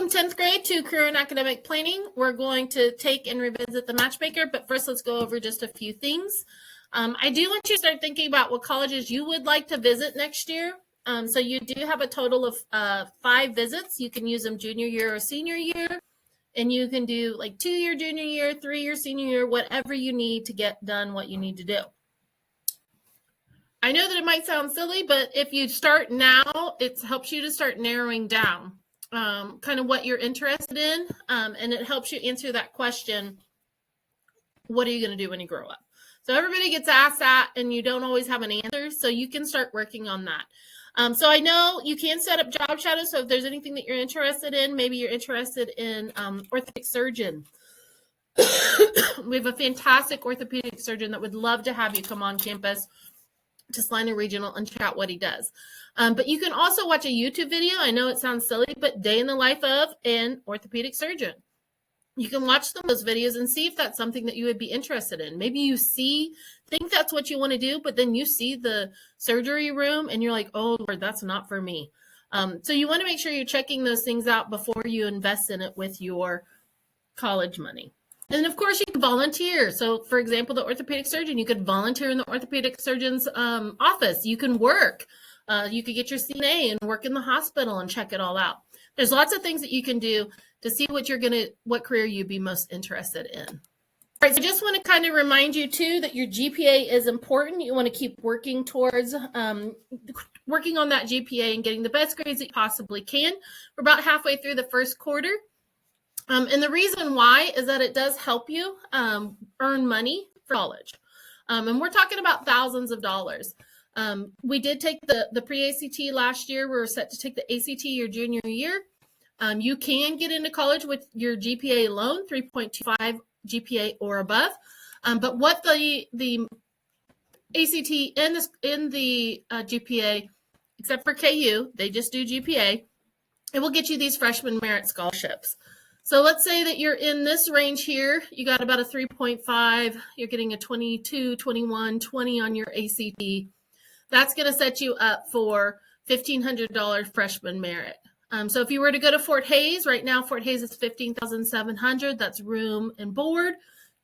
Welcome 10th grade to Career and Academic Planning. We're going to take and revisit the Matchmaker, but first let's go over just a few things. I do want you to start thinking about what colleges you would like to visit next year. So you do have a total of 5 visits. You can use them junior year or senior year, and you can do like 2-year junior year, 3-year senior year, whatever you need to get done what you need to do. I know that it might sound silly, but if you start now, it helps you to start narrowing down kind of what you're interested in, and it helps you answer that question, what are you going to do when you grow up? So everybody gets asked that, and you don't always have an answer, so you can start working on that. So I know you can set up job shadows, so if there's anything that you're interested in, maybe you're interested in orthopedic surgeon. We have a fantastic orthopedic surgeon that would love to have you come on campus to Salina Regional and chat what he does. But you can also watch a YouTube video. I know it sounds silly, but day in the life of an orthopedic surgeon. You can watch those videos and see if that's something that you would be interested in. Maybe you think that's what you want to do, but then you see the surgery room and you're like, oh, Lord, that's not for me. So you want to make sure you're checking those things out before you invest in it with your college money. And of course, you can volunteer. So, for example, the orthopedic surgeon, you could volunteer in the orthopedic surgeon's office. You can work. You could get your CNA and work in the hospital and check it all out. There's lots of things that you can do to see what career you'd be most interested in. All right, so I just want to kind of remind you, too, that your GPA is important. You want to keep working towards working on that GPA and getting the best grades that you possibly can. We're about halfway through the first quarter. And the reason why is that it does help you earn money for college. And we're talking about thousands of dollars. We did take the pre-ACT last year. We were set to take the ACT your junior year. You can get into college with your GPA alone, 3.25 GPA or above. But what the ACT in the GPA, except for KU, they just do GPA, it will get you these freshman merit scholarships. So let's say that you're in this range here. You got about a 3.5. You're getting a 22, 21, 20 on your ACT. That's going to set you up for $1,500 freshman merit. So if you were to go to Fort Hays, right now Fort Hays is $15,700. That's room and board,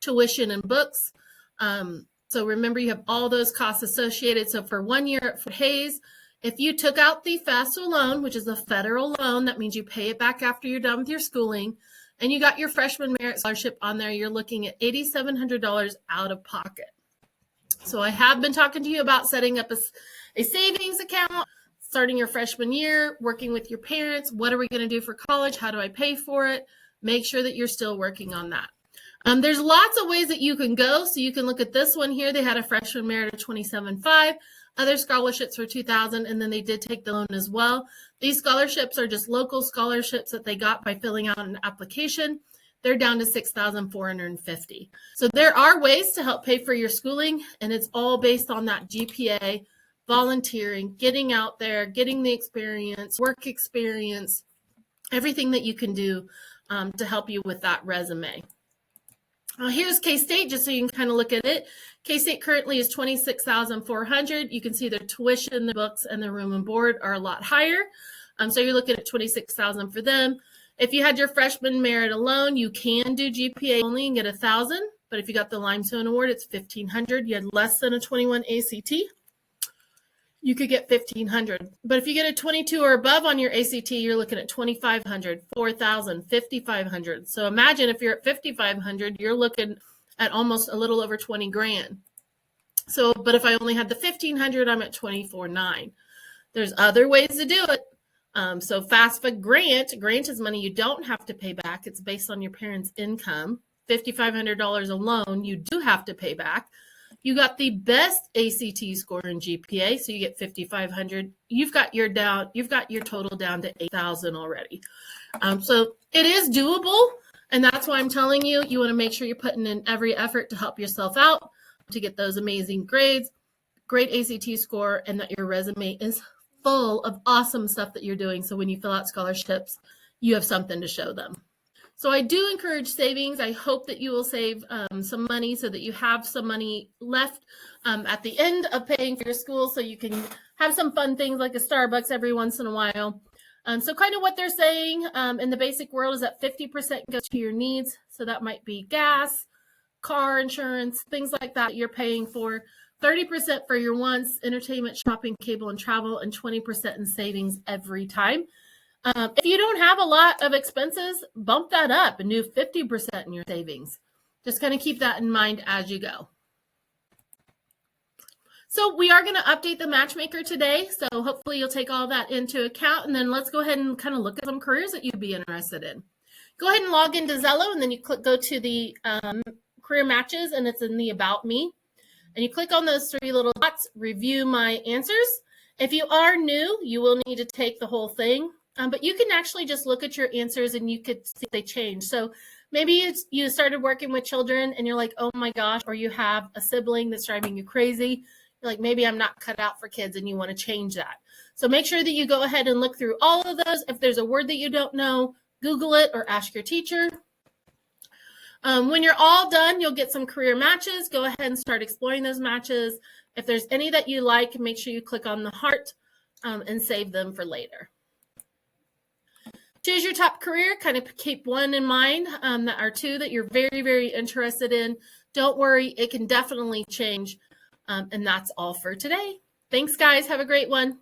tuition and books. So remember, you have all those costs associated. So for 1 year at Fort Hays, if you took out the FAFSA loan, which is a federal loan, that means you pay it back after you're done with your schooling, and you got your freshman merit scholarship on there, you're looking at $8,700 out of pocket. So I have been talking to you about setting up a savings account, starting your freshman year, working with your parents. What are we going to do for college? How do I pay for it? Make sure that you're still working on that. There's lots of ways that you can go. So you can look at this one here. They had a freshman merit of $27,500. Other scholarships were $2,000, and then they did take the loan as well. These scholarships are just local scholarships that they got by filling out an application. They're down to $6,450. So there are ways to help pay for your schooling, and it's all based on that GPA, volunteering, getting out there, getting the experience, work experience, everything that you can do to help you with that resume. Here's K-State, just so you can kind of look at it. K-State currently is $26,400. You can see their tuition, the books, and the room and board are a lot higher. So you're looking at $26,000 for them. If you had your freshman merit alone, you can do GPA only and get $1,000. But if you got the Limestone Award, it's $1,500. You had less than a 21 ACT, you could get $1,500. But if you get a 22 or above on your ACT, you're looking at $2,500, $4,000, $5,500. So imagine if you're at $5,500, you're looking at almost a little over $20,000. So, but if I only had the $1,500, I'm at $24,900. There's other ways to do it. So FAFSA grant is money you don't have to pay back. It's based on your parents' income. $5,500 alone, you do have to pay back. You got the best ACT score in GPA, so you get $5,500. You've got your total down to $8,000 already. So it is doable, and that's why I'm telling you, you want to make sure you're putting in every effort to help yourself out, to get those amazing grades, great ACT score, and that your resume is full of awesome stuff that you're doing. So when you fill out scholarships, you have something to show them. So I do encourage savings. I hope that you will save some money so that you have some money left at the end of paying for your school, so you can have some fun things like a Starbucks every once in a while. So kind of what they're saying in the basic world is that 50% goes to your needs. So that might be gas, car insurance, things like that you're paying for. 30% for your wants, entertainment, shopping, cable, and travel, and 20% in savings every time. If you don't have a lot of expenses, bump that up and do 50% in your savings. Just kind of keep that in mind as you go. So we are going to update the Matchmaker today. So hopefully you'll take all that into account. And then let's go ahead and kind of look at some careers that you'd be interested in. Go ahead and log into Xello, and then you go to the career matches, and it's in the About Me. And you click on those three little dots, review my answers. If you are new, you will need to take the whole thing. But you can actually just look at your answers and you could see if they change. So maybe you started working with children and you're like, oh my gosh, or you have a sibling that's driving you crazy. You're like, maybe I'm not cut out for kids and you want to change that. So make sure that you go ahead and look through all of those. If there's a word that you don't know, Google it or ask your teacher. When you're all done, you'll get some career matches. Go ahead and start exploring those matches. If there's any that you like, make sure you click on the heart and save them for later. Choose your top career. Kind of keep one in mind that are two that you're very, very interested in. Don't worry, it can definitely change. And that's all for today. Thanks, guys. Have a great one.